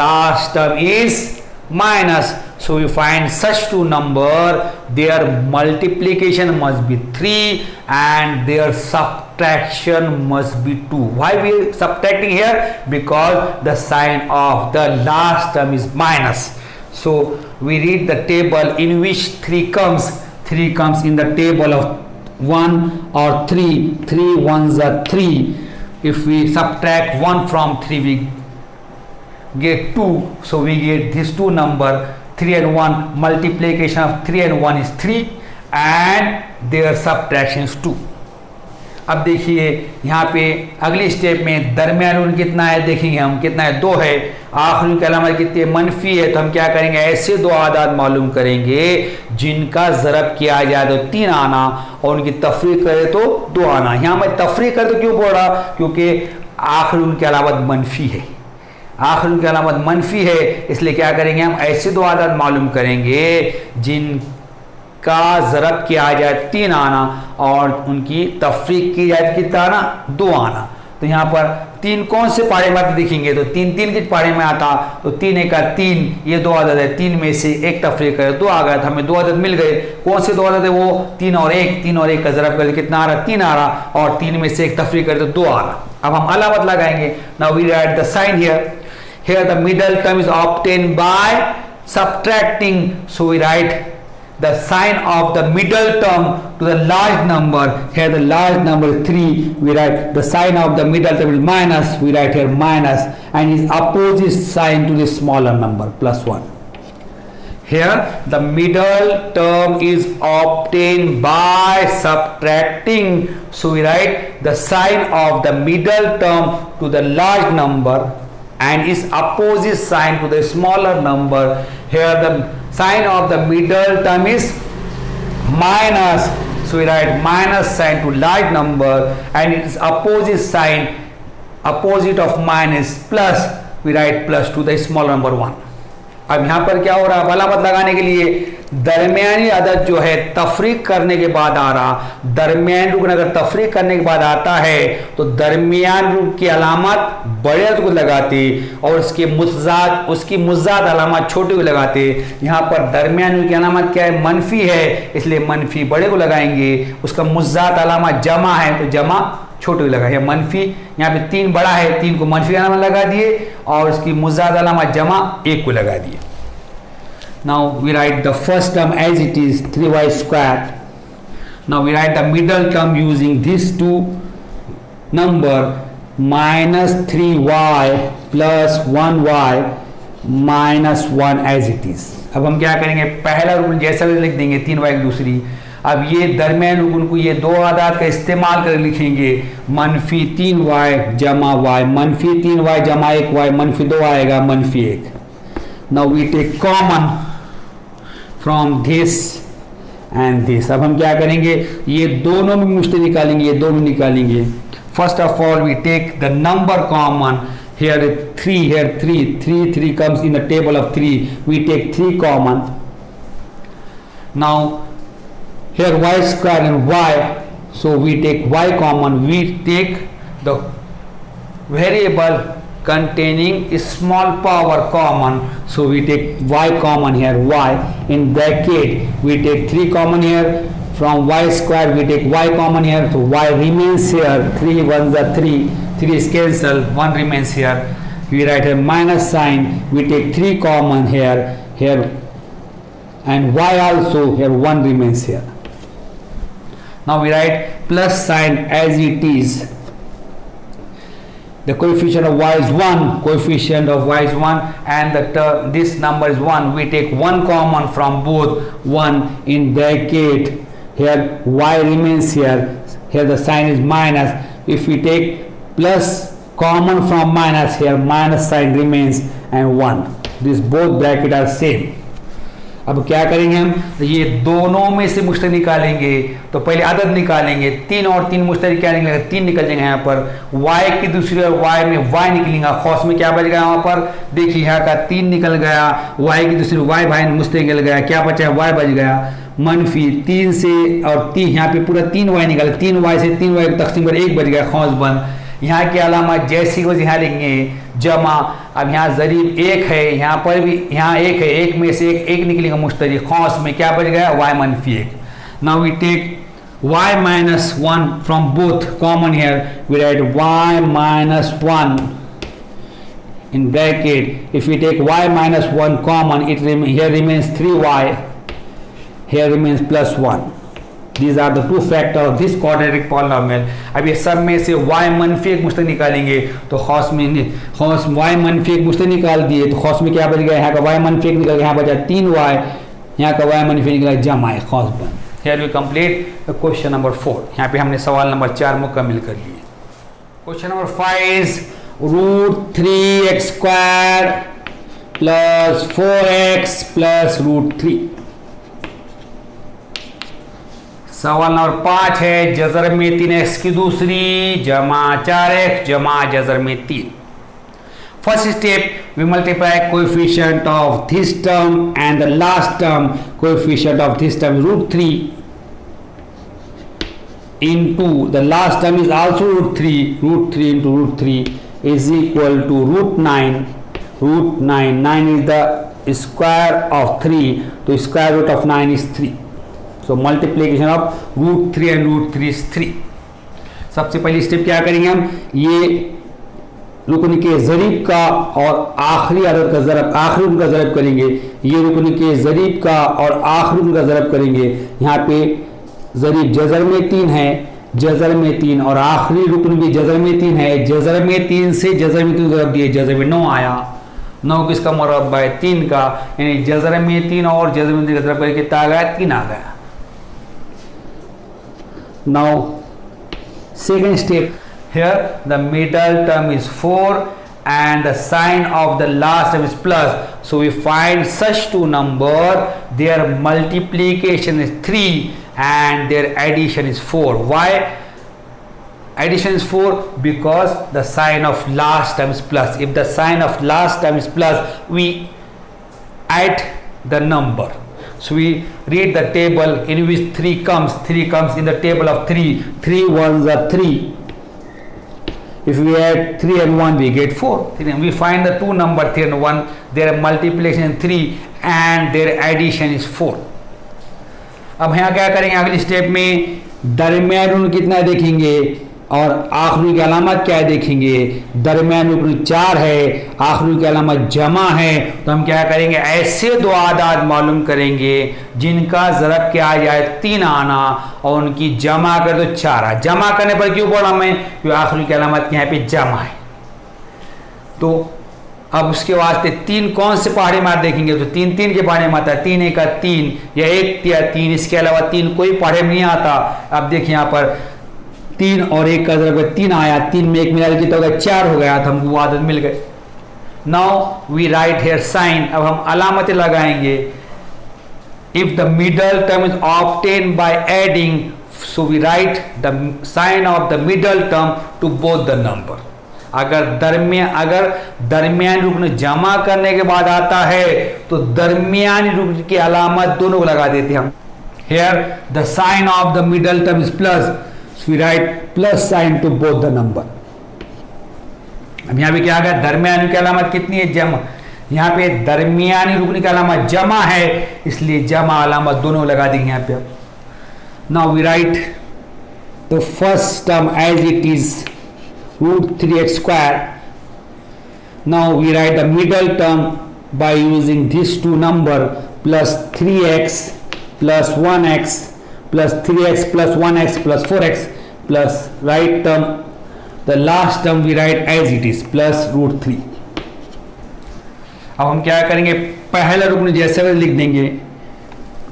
last term is minus. So we find such two number, their multiplication must be 3 and their subtraction must be 2. Why we are subtracting here? Because the sign of the last term is minus. So we read the table in which 3 comes. 3 comes in the table of 1 or 3. 3 1s are 3. If we subtract 1 from 3 we get 2. So we get these two number 3 and 1. Multiplication of 3 and 1 is 3 and their subtraction is 2. अब देखिए यहाँ पे अगली step में दरमियान ऋण कितना है, देखेंगे हम कितना है, 2 है। आखिरी की अलामत कितनी है, मनफी है। तो हम क्या करेंगे, ऐसे दो आदाद मालूम करेंगे जिनका ज़रब किया जाए तो 3 आना और उनकी तफरीक करे तो 2 आना। यहाँ मैं तफरीक करे तो क्यों बोल रहा, क्योंकि आखिर उनकी अलामत मनफी है, आखिर उनकी अलामत मनफी है। इसलिए क्या करेंगे, हम ऐसे दो आदाद मालूम करेंगे जिनका ज़रब किया जाए 3 आना और उनकी तफरीक की जाए कितना आना, 2 आना। तो यहाँ पर 3 कौन से पारे में आते दिखेंगे, तो 3 3 के पारे में आता। तो 3 1 का 3, ये 2 आदत है, 3 में से एक तफरीक करे 2 आ गया था, हमें 2 आदत मिल गए। कौन से 2 आदत है, वो 3 और 1, 3 और 1 का ज़रब करके कितना आ रहा, 3 आ रहा, और 3 में से एक तफरीक करे तो 2 आ रहा। अब हम अलामत लगाएंगे। Now we write the sign here. Here the middle term is obtained by subtracting. So we write the sign of the middle term to the large number. Here the large number is 3. We write the sign of the middle term is minus. We write here minus, and its opposite sign to the smaller number plus 1. Here the middle term is obtained by subtracting. So we write the sign of the middle term to the large number and its opposite sign to the smaller number. Here the sign of the middle term is minus. So we write minus sign to large number and its opposite sign, opposite of minus plus, we write plus to the small number 1. अब यहाँ पर क्या हो रहा है, अलामत लगाने के लिए दरमियानी अदद जो है तफरीक करने के बाद आ रहा। दरमियान रुकन अगर तफरीक करने के बाद आता है तो दरमियान रुक की अलामत बड़े अदद को लगाते और उसकी मुज़ाद अलामत छोटे को लगाते। यहाँ पर दरमियान रुक की अलामत क्या है, मनफी है, इसलिए मनफी बड़े को लगाएंगे। उसका मुज़ाद अलामत जमा है तो जमा छोटे को लगाए। मनफी यहाँ पे 3 बड़ा है, 3 को मनफी अलामत लगा दिए और उसकी मुज़ाद अलामत जमा 1 को लगा दिए। Now we write the first term as it is 3y square. Now we write the middle term using these two number minus 3y plus 1y minus 1 as it is. अब हम क्या करेंगे, पहला रुकन जैसा भी लिख देंगे 3y की दूसरी। अब ये दरमियान रुकन को ये 2 आदाद का इस्तेमाल कर लिखेंगे, मनफी 3y जमा y, मनफी 3y जमा 1y, मनफी 2 आएगा मनफी 1। Now we take common from this and this. अब हम क्या करेंगे, ये दोनों में मुश्ते निकालेंगे, ये दो में निकालेंगे। First of all we take the number common. here 3, here 3 comes in the table of 3. We take 3 common. Now here y square and y, so we take y common. We take the variable containing a small power common, so we take y common here, y in bracket. We take 3 common here. From y square we take y common here, so y remains here. 3 1s are 3, 3 is cancelled, 1 remains here. We write a minus sign. We take 3 common here, and y also here, 1 remains here. Now we write plus sign as it is. the coefficient of y is 1, coefficient of y is 1, and the term, this number is 1. We take 1 common from both, 1 in bracket, here y remains here the sign is minus. If we take plus common from minus, here minus sign remains and 1. This both bracket are same. अब क्या करेंगे हम, तो ये दोनों में से मुश्तरी निकालेंगे, तो पहले अदद निकालेंगे, 3 और 3 मुश्तरी क्या निकलेगा, 3 निकल जाएंगे यहाँ पर, y की दूसरी और y में y निकलेगा, खौस में क्या बच गया वहाँ पर, देखिए यहाँ का 3 निकल गया, y की दूसरी y भाई मुश्तरी निकल गया, क्या बचा y बच गया मनफी 3 से, और 3 यहाँ पे पूरा 3y निकल, 3y से 3y तकसीम पर 1 बच गया खौस बंद। यहाँ की अलामा जैसी को यहाँ लिखेंगे जमा, अब यहाँ जरीब 1 है, यहाँ पर भी यहाँ 1 है, 1 में से 1 निकलेगा मुश्तरी, खौस में क्या बच गया y मनफी 1। Now we take y minus 1 from both common here, we write y minus 1 in bracket. If we take y minus 1 common, here remains 3y, here remains plus 1. These are the two factors of this quadratic polynomial. अब ये सब में से y मनफी 1 मुश्तरी निकालेंगे, तो खौस में खौस y मनफी 1 मुश्तरी निकाल दिए, तो खौस में क्या बच गया, यहाँ का y मनफी 1 निकल गया, यहाँ बचा 3y, यहाँ का y मनफी निकला जमा है खौस बन। Here we complete the question number 4. यहाँ पे हमने सवाल नंबर 4 मुकम्मिल कर लिए। Question number 5 is root 3x square plus 4x plus root 3. सवाल नंबर 5 है जज़र में 3x की दूसरी जमा 4x जमा जज़र में 3। First step, we multiply coefficient of this term and the last term. Coefficient of this term is root 3 into the last term is also root 3. Root 3 into root 3 is equal to root 9. Root 9. 9 is the square of 3. So square root of 9 is 3. So multiplication of root 3 and root 3 is 3. सबसे पहली step क्या करेंगे हम, ये रुकन के ज़रीब का और आखिरी अदद का ज़रब, आखिरी रुकन का ज़रब करेंगे, ये रुकन के ज़रीब का और आखिरी रुकन का ज़रब करेंगे। यहाँ पे ज़रीब जज़र में 3 है, जज़र में 3, और आखिरी रुकन भी जज़र में 3 है, जज़र में 3 से जज़र में 3 ज़रब दिए, जज़र में 9 आया, 9 किसका मुरब्बा है 3 का, यानी जज़र में 3 और जज़र में 3 का ज़रब करके कितना आ गया 3 आ गया। Now second step, here the middle term is 4 and the sign of the last term is plus, so we find such two numbers, their multiplication is 3 and their addition is 4. Why addition is 4? Because the sign of last term is plus. If the sign of last term is plus, we add the number. So we read the table in which 3 comes. 3 comes in the table of 3. 3 ones are 3. If we add 3 and 1, we get 4. We find the two numbers 3 and 1. Their multiplication is 3 and their addition is 4. अब यहाँ क्या करेंगे, अगली step में दरमियान रुकन कितना देखेंगे और आखिरी की अलामत क्या देखेंगे। दरमियान रुकन 4 है, आखिरी की अलामत जमा है, तो हम क्या करेंगे, ऐसे दो आदाद मालूम करेंगे जिनका ज़रब क्या आ जाए 3 आना और उनकी जमा कर दो 4 आ। जमा करने पर क्यों बोला मैं, क्योंकि आखिरी की अलामत यहाँ पे जमा है। तो अब उसके वास्ते 3 कौन से पहाड़ी मार देखेंगे, तो 3 3 के पहाड़े में आता है, 3 1 का 3 या 1 या 3, इसके अलावा 3 कोई पहाड़े में नहीं आता। अब देखिए यहाँ पर 3 और 1 का ज़रब 3 आया, 3 में 1 मिला लीजिए तो 4 हो गया, तो हमको वो आदत मिल गए। Now we write here sign, अब हम अलामतें लगाएंगे। If the middle term is obtain by adding, so we write the sign of the middle term to both the number. अगर दरमियान रुकन जमा करने के बाद आता है तो दरमियानी रुकन की अलामत दोनों को लगा देते हैं हम। Here the sign of the middle term is plus, so we write plus sign to both the number। अब यहाँ पे क्या आ गया, दरमियानी की अलामत कितनी है, जमा। यहाँ पे दरमियानी रुकन की अलामत जमा है, इसलिए जमा अलामत दोनों लगा देंगे यहाँ पे। Now we write the first term as it is root 3x square. Now we write the middle term by using these two number, plus 3x plus 1x plus 3x plus 1x plus 4x plus right term the last term we write as it is plus √3। अब हम क्या करेंगे, पहला रुकन जैसे वैसे लिख देंगे,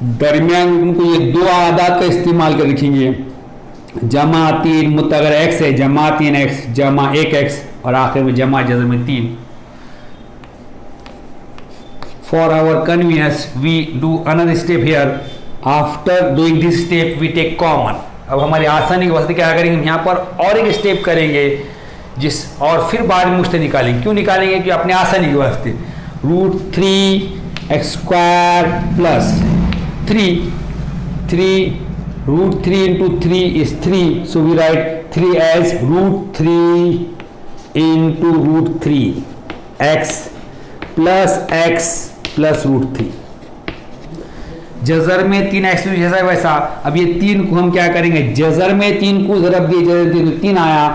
दरमियान रुकन को ये दो आदाद का इस्तेमाल कर लिखेंगे, जमा 3 मुत अगर x है जमा 3x जमा 1x और आखिर में जमा जज़र में 3। For our convenience we do another step here. After doing this step we take common. अब हमारी आसानी के वास्ते क्या करेंगे, यहाँ पर और एक स्टेप करेंगे और फिर बाद में मुश्ते निकालेंगे। क्यों निकालेंगे, कि अपने आसानी के वास्ते। √3x² plus 3 √3 into 3 is 3, so we write 3 as √3 into √3 x plus √3। जज़र में 3x जैसा वैसा। अब ये 3 को हम क्या करेंगे, जज़र में 3 को ज़रब दिए, जज़र 3 3 आया।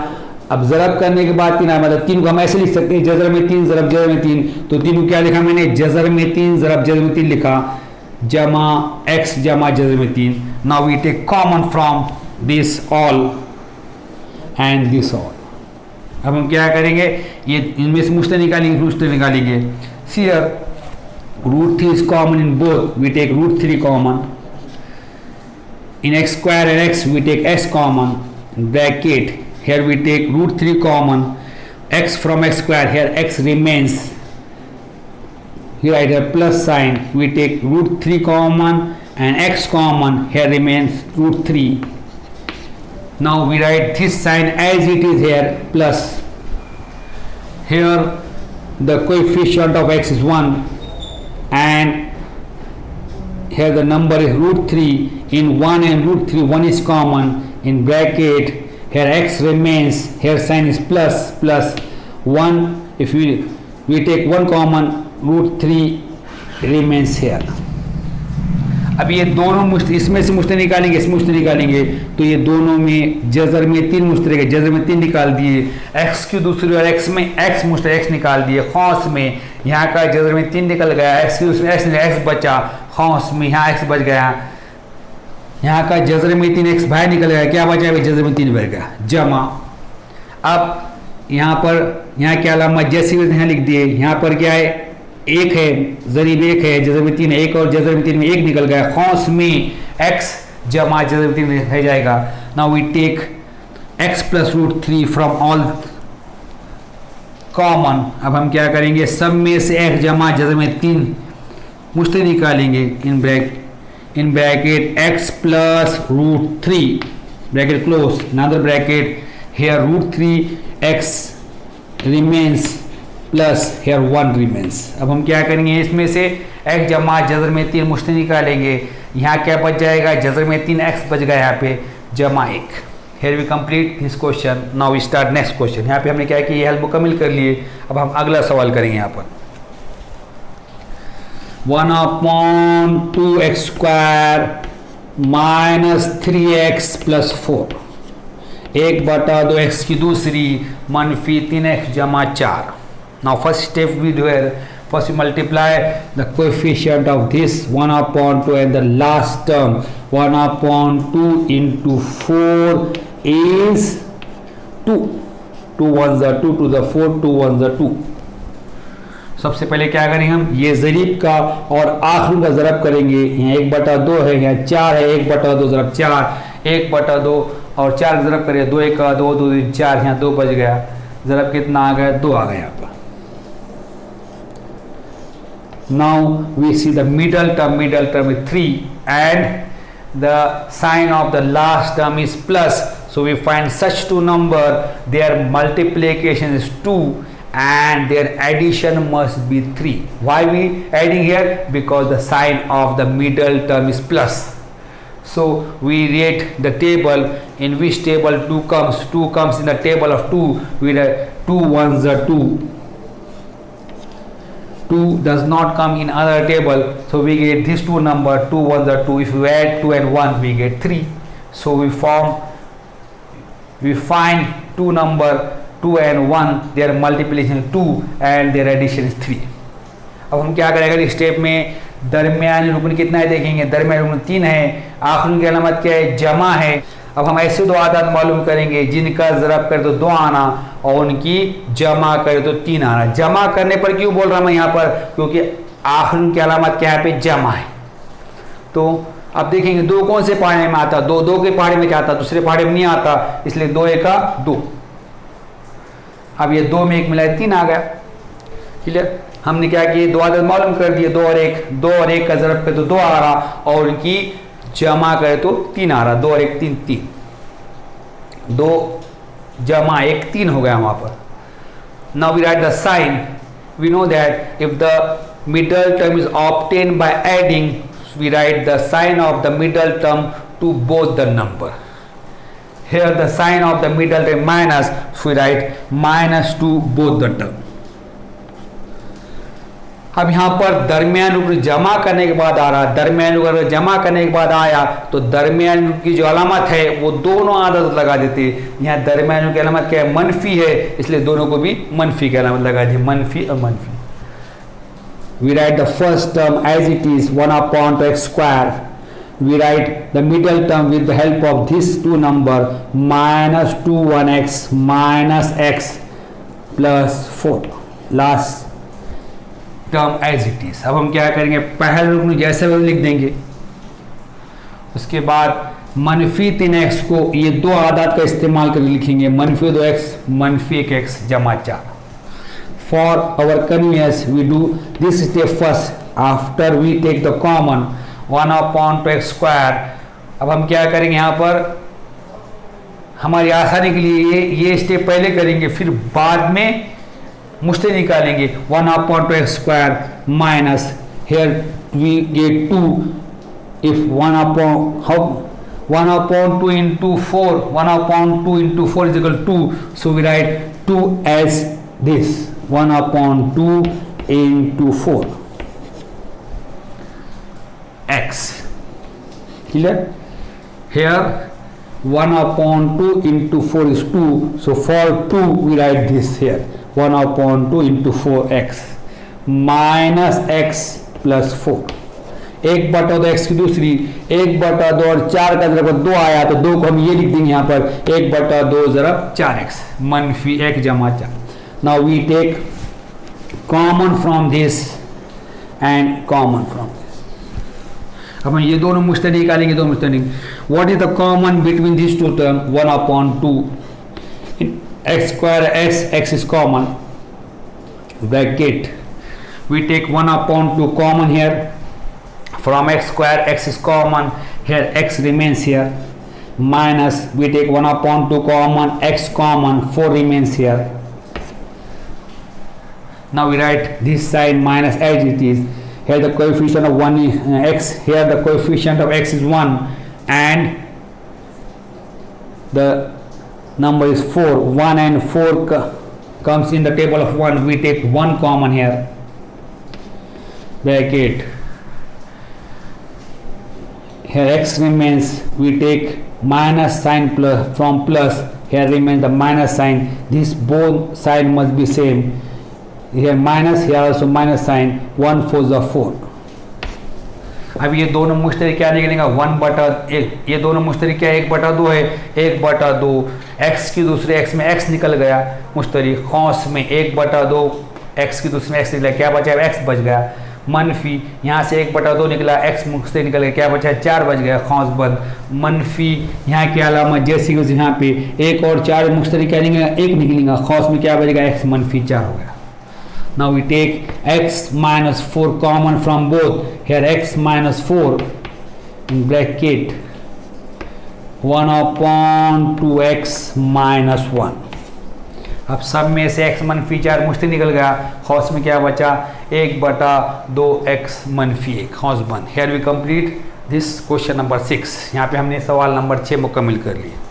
अब ज़रब करने के बाद 3 आया, मतलब 3 को हम ऐसे लिख सकते हैं, जज़र में 3 ज़रब जज़र में 3। तो 3 को क्या लिखा मैंने, जज़र में 3 ज़रब जज़र में 3 लिखा, जमा x जमा जज़र में 3। Now we take common from this all and this all. अब हम क्या करेंगे, ये इनमें से मुश्ते निकालेंगे। See here √3 is common in both, we take √3 common। in x² and x we take s common, bracket here we take √3 common, x from x², here x remains, here I have plus sign, we take √3 common and x common, here remains √3। now we write this sign as it is here, plus here the coefficient of x is 1 and here the number is √3। in 1 and √3 1 is common, in bracket here x remains, here sign is plus 1, if we take 1 common, √3 remains here। अब ये दोनों मुश्ते, इसमें से मुश्ते निकालेंगे, इसमें मुश्ते निकालेंगे, तो ये दोनों में जज़र में 3 मुश्ते रहेंगे, जज़र में 3 निकाल दिए, x की दूसरी और x में x मुश्ते x निकाल दिए, खौस में यहाँ का जज़र में 3 निकल गया, x की दूसरी x बचा, खौस में यहाँ x बच गया, यहाँ का जज़र में 3 x बाहर निकल गया, क्या बचा है, जज़र में 3 बच गया, जमा। अब यहाँ पर यहाँ क्या अलामत जैसी यहाँ लिख दिए, यहाँ पर क्या है, 1 है, ज़रीब 1 है, जज़र में 3 है, 1 और जज़र में 3 में 1 निकल गया, खौस में x जमा जज़र में 3 रह जाएगा। Now we take x plus √3 from all common. अब हम क्या करेंगे, सब में से x जमा जज़र में 3 मुश्ते निकालेंगे, in bracket x plus √3 bracket close, another bracket, here √3 x remains plus here 1 remains. अब हम क्या करेंगे, इसमें से x जमा जज़र में 3 मुश्ते निकालेंगे, यहाँ क्या बच जाएगा, जज़र में 3x बच गया, यहाँ पे जमा 1। Here we complete this question. Now we start next question. यहाँ पे हमने क्या किया, ये हल मुकम्मल कर लिए। अब हम अगला सवाल करेंगे। यहाँ पर 1/2x² minus 3x plus 4, 1/2x की दूसरी मनफी 3x जमा 4। Now first step we do here, first we multiply the coefficient of this 1/2 and the last term 1/2 into 4 is 2, 2 1s are 2 to the 4, 2 1s are 2। सबसे पहले क्या करेंगे, हम ये ज़रीब का और आखिर का ज़रब करेंगे। यहाँ 1/2 है, यहाँ 4 है, 1/2 ज़रब 4, 1/2 और 4 ज़रब करिए, 2 1 2 2 4, यहाँ 2 बच गया, ज़रब कितना आ गया, 2 आ गया यहाँ पर। Now we see the middle term is 3 and the sign of the last term is plus, so we find such two number, their multiplication is 2 and their addition must be 3. Why we adding here? Because the sign of the middle term is plus. So we rate the table, in which table 2 comes. 2 comes in the table of 2. We write 2 1s are 2. 2 does not come in other table, so we get this two number, 2 1s are 2. If we add 2 and 1 we get 3. So we find two number 2 and 1, their multiplication is 2 and their addition is 3. अब हम क्या करेंगे इस step में, दरमियानी रुकन कितना है देखेंगे, दरमियानी रुकन 3 है, आखिरी की अलामत क्या है, जमा है। अब हम ऐसे दो आदाद मालूम करेंगे जिनका ज़रब करे तो 2 आना और उनकी जमा करे तो 3 आना। जमा करने पर क्यों बोल रहा हूँ मैं यहाँ पर, क्योंकि आखिर की अलामत क्या है पे जमा है। तो अब देखेंगे 2 कौन से पहाड़े में आता, 2 के पहाड़े में क्या आता, दूसरे पहाड़े में नहीं आता, इसलिए 2 1 2। अब ये 2 में 1 मिलाए 3 आ गया। क्लियर, हमने क्या किया, 2 आदत मालूम कर दिए, 2 और 1 का ज़रब करे तो 2 आ रहा और उनकी जमा करे तो 3 आ रहा। 2 और 1 3 3, 2 जमा 1 3 हो गया वहाँ पर। Now we write the sign. We know that if the middle term is obtained by adding, we write the sign of the middle term to both the number. Here the sign of the middle term minus, so we write minus to both the term. अब यहाँ पर दरमियान रुक जमा करने के बाद आ रहा, दरमियान रुक अगर जमा करने के बाद आया तो दरमियान रुक की जो अलामत है वो दोनों आदत लगा देते। यहाँ दरमियान रुक की अलामत क्या है, मनफी है, इसलिए दोनों को भी मनफी की अलामत लगा दी, मनफी और मनफी। We write the first term as it is 1 upon x square. We write the middle term with the help of these two number minus 2 1x minus x plus 4. Last term as it is. अब हम क्या करेंगे, पहले रुकन जैसे वो लिख देंगे, उसके बाद मनफी 3x को ये 2 आदात का इस्तेमाल करके लिखेंगे, मनफी 2x मनफी 1x जमा 4। For our convenience, we do this step first. After we take the common 1 upon 2x square. अब हम क्या करेंगे, यहाँ पर हमारी आसानी के लिए ये स्टेप पहले करेंगे, फिर बाद में मुश्ते निकालेंगे। 1 upon 2x square minus, here we get 2. If 1 upon 2 into 4, 1 upon 2 into 4 is equal to 2. So we write 2 as this. 1 upon 2 into 4 x. Clear? Here 1 upon 2 into 4 is 2. So for 2 we write this here, 1 upon 2 into 4x minus x plus 4। 1/2 x की दूसरी, 1/2 और 4 का ज़रब 2 आया तो 2 को हम ये लिख देंगे यहाँ पर 1/2 ज़रब 4x मनफी 1 जमा 4। Now we take common from this and common from this. अब हम ये दोनों मुश्ते निकालेंगे, दोनों मुश्ते निकालेंगे। What is the common between these two terms? 1 upon 2 x square x is common, bracket we take 1 upon 2 common here, from x square x is common, here x remains here, minus we take 1 upon 2 common, x common, 4 remains here. Now we write this sign minus as it is. Here the coefficient of 1 is x, here the coefficient of x is 1 and the number is 4. 1 and 4 comes in the table of 1. We take 1 common here, bracket. Here x remains, we take minus sign plus from plus, here remains the minus sign. This both sign must be same. Here minus, here also minus sign, 1 4 is 4। अब ये दोनों मुश्तरी क्या निकलेगा, 1/1, ये दोनों मुश्तरी क्या 1/2 है, 1/2 x की दूसरे x में x निकल गया मुश्तरी, खौस में 1/2 x की दूसरे में x निकला, क्या बचा x बच गया, मनफी यहाँ से 1/2 निकला, x मुश्तरी निकल गया, क्या बचा 4 बच गया, खौस बंद, मनफी यहाँ की अलामत जैसी कि यहाँ पे 1 और 4 मुश्तरी क्या निकलेगा, 1 निकलेगा, खौस में क्या बचेगा x मनफी 4 हो गया। Now we take x minus 4 common from both, here x minus 4 in bracket 1 upon 2x minus 1। अब सब में से x मनफी 4 मुश्ते निकल गया, खौस में क्या बचा 1/2 x मनफी 1, खौस बंद। Here we complete this question number 6। यहाँ पे हमने सवाल नंबर 6 मुकम्मल कर लिया।